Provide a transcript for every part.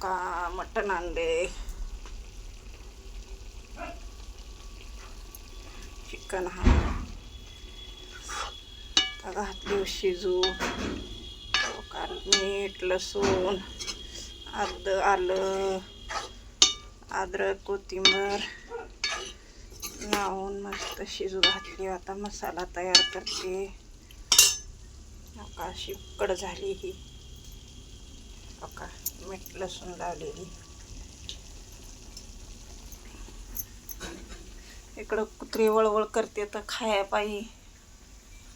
का मटण आणले, चिकन हा घातले शिजू. मीठ, लसूण, आलं, अद्रक, कोथिंबीर लावून मस्त शिजू घातली. आता मसाला तयार करते. अशी उकड झाली ही. बघा मीठ लसूण लावलेली. इकडं कुत्री वळवळ करते तर खाया पायी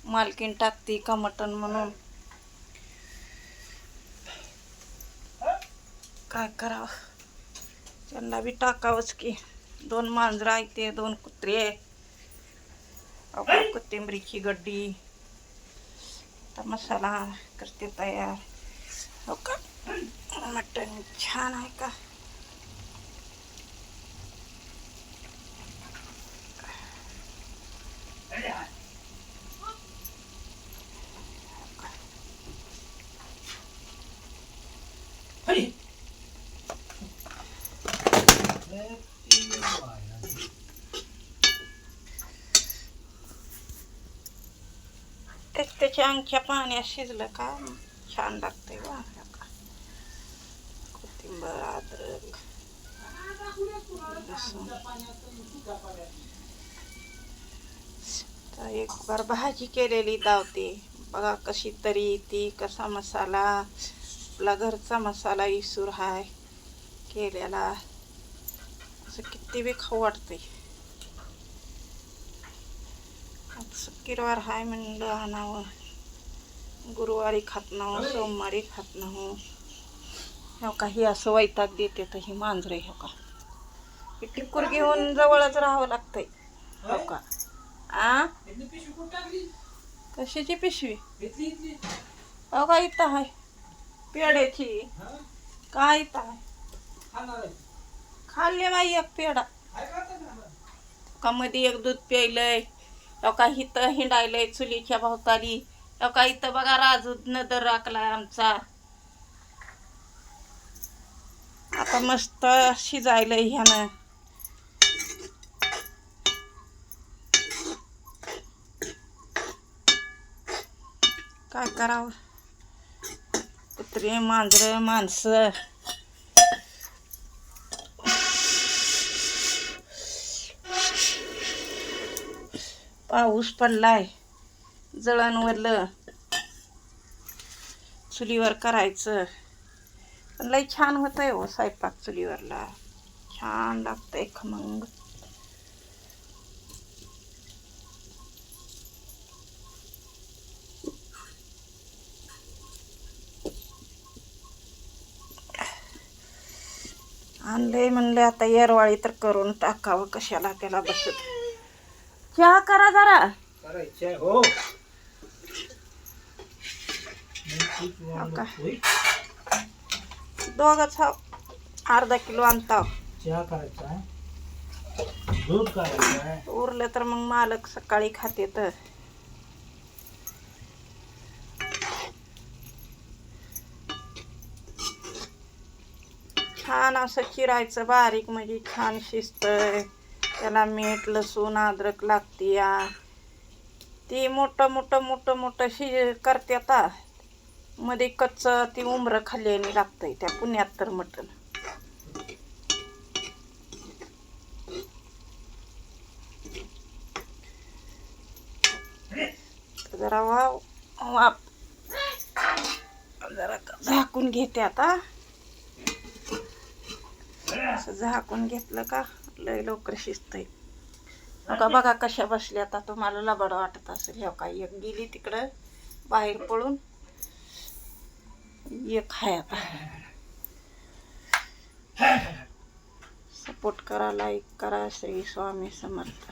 मालकीन टाकते का मटण म्हणून. काय करावं, त्यांना बी टाकावंच की. 2 मांजरं आहेत, ते 2 कुत्रे. कोथिंबरीची गड्डी. आता मसाला करते तयार. हो का, मटण छान आहे का. त्याच्या अंगच्या पाण्यात शिजलं का छान लागतंय. वा कोथिंबीर, अद्रक, लसूण. तर एक बार भाजी केलेली दावते बघा कशी तरी. ती कसा मसाला, आपला घरचा मसाला इसूर हाय केलेला. असं किती बी खाऊ वाटतंय. शुक्रवार हाय म्हणलं आणावं. गुरुवारी खात नाहो, सोमवारी खात नाहो. हो का, ही असं वैताग देते तर ही मांजरे. हो का, ही टिक्कुर घेऊन जवळच राहावं लागतंय. हो का. आ कशाची पिशवी. हो का, इथं आहे पेड्याची. काय इथं आहे, खाल्ले बाई एक पेढा. का मध्ये एक दूध प्यायलंय. हो का, इथं हिंडायलंय चुलीच्या भोवताली. हो का, इथं बघा राजू नदर राखलाय आमचा. आता मस्त शिजायलंय ह्यानं. काय करावं, कुत्रे, मांजरं, माणसं. पाऊस पडलाय, जळणवरलं चुलीवर करायचं. पण लई छान होतंय हो स्वयंपाक चुलीवरला. छान लागतंय खमंग. आणलंय म्हणलं आता येरवाळी तर करून टाकावं. कशाला त्याला बसत. चहा करा जरा. हो का, दोघच हा. अर्धा किलो आणता. चहा करायचा, दूध करायचं. उरलं तर मग मालक सकाळी खाते. तर छान असं चिरायचं बारीक, म्हणजे छान शिजतंय. त्याला मीठ, लसूण, अद्रक लागते. ती मोठं मोठं मोठं मोठं करते. आता मध्ये कच्च ती उमरं खाल्ल्याने लागतंय त्या पुण्यात तर मटण. जरा वाप जरा झाकून घेते आता. असं झाकून घेतलं का लय लवकर शिजतंय. का बघा कशा बसल्या. आता तुम्हाला लबाड वाटत असेल. हो का, एक गेली तिकडं बाहेर पळून. एक हाय आता. सपोर्ट करा, लाईक करा. श्री स्वामी समर्थ.